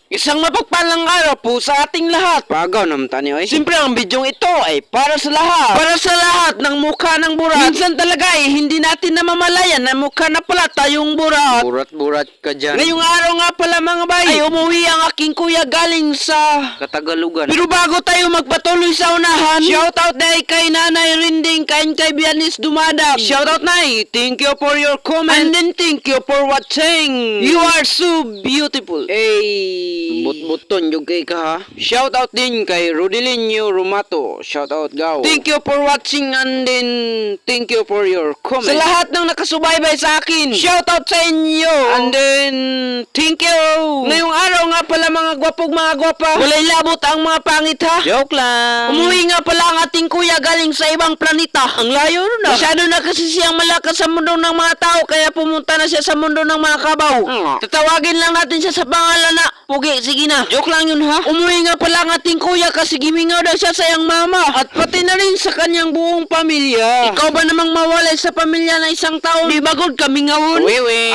Isang mapagpalang araw po sa ating lahat. Pagaw naman tani oy. Siyempre ang bidyong ito ay para sa lahat. Para sa lahat ng mukha ng burat. Minsan talaga ay hindi natin namamalayan na mukha na pala tayong burat. Burat-burat ka dyan. Ngayong araw nga pala mga bay, ay umuwi ang aking kuya galing sa Katagalugan. Pero bago tayo magpatuloy sa unahan, shoutout na kay Nanay Rinding, kay Bianis Dumadag. Shoutout na thank you for your comment. And then thank you for watching. You are so beautiful. But-buton yung kay ka ha. Shoutout din kay Rodelinho Romato. Shoutout gaw. Thank you for watching and then thank you for your comment. Sa lahat ng nakasubaybay sa akin, shoutout sa inyo. And then thank you. Ngayong araw nga pala mga gwapog mga gwapa, walay labot ang mga pangit ha. Joke lang. Umuwi nga pala ang ating kuya galing sa ibang planeta. Ang layo na. Masyado na kasi siyang malakas sa mundo ng mga tao kaya pumunta na siya sa mundo ng mga kabaw. Tatawagin lang natin siya sa pangalan na Pugi, sige na. Joke lang yun ha. Umuwi nga pala ang ating kuya kasi gimingaw daw siya sa iyang mama. At pati na rin sa kanyang buong pamilya. Ikaw ba namang mawalay sa pamilya na isang taon? Di bagod kami ngawon?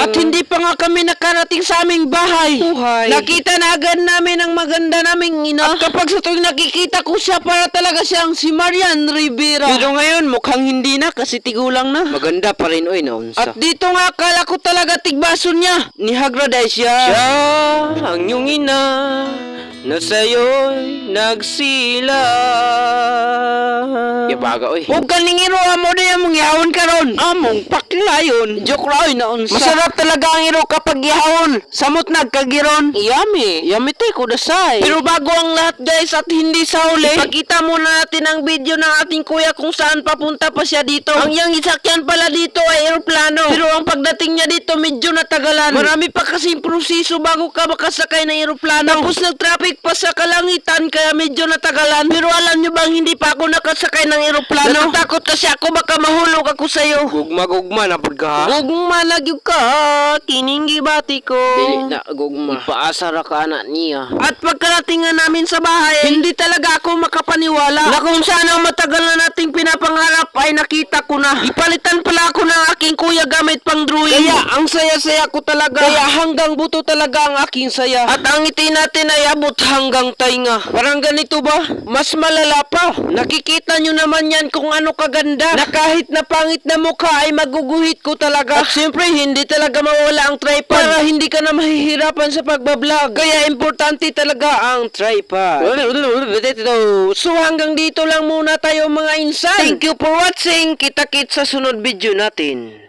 At hindi pa nga kami nakarating sa aming bahay. Nakita na agad namin ang maganda naming ina. At kapag sa tuwing nakikita ko siya, para talaga siyang si Marian Rivera. Pero ngayon mukhang hindi na kasi tigulang na. Maganda pa rin oy naunsa. At dito nga akala ko talaga tigbaso niya. Nihagraday siya. Siya ang iyong ina na sa'yo'y nagsila. Yabaga oy. Huwag ka ningiro amo na yung mong ihawon ka ron. Among paklayon. Joke ra oy naunsa. Masarap talaga ang iro kapag ihawon. Samot nagkagiron. Yummy. Yummy tay kudasay. Pero bago ang lahat guys at hindi sa huli, ipakita muna natin ang video ng ating kuya kung saan papunta pa siya dito. Ang iyang isakyan pala dito ay eroplano. Pero ang pagdating niya dito medyo natagalan. Marami pa kasing proseso bago ka makasakay ng eroplano. Tapos nag-traffic pa sa kalangitan kaya medyo natagalan. Pero alam nyo bang hindi pa ako nakasakay ng eroplano? Natatakot kasi ako baka mahulog ako sa'yo. Gugma na pagka. Gugma na gyud ka. Kining gibati ko. Dili na gugma. Ipaasara ka anak niya. At pagkarating nga namin sa bahay, hindi talaga ako makapaniwala na kung saan ang matagal na nating pinapangarap ay nakita ko na. Ipalitan pala ako ng aking kuya gamit pang drawing. Kaya ang saya-saya ko talaga. Kaya hanggang buto talaga ang aking saya. At ang ngiti natin ay abot hanggang tainga. Parang ganito ba? Mas malala pa. Nakikita nyo naman yan kung ano kaganda. Na kahit na pangit na mukha ay maguguhit ko talaga. At siyempre hindi talaga mawala ang tripod. Para hindi ka na mahihirapan sa pagbablog. Kaya importante talaga ang tripod. So hanggang dito lang muna tayo mga insan. Thank you for watching. Kita-kits sa sunod video natin.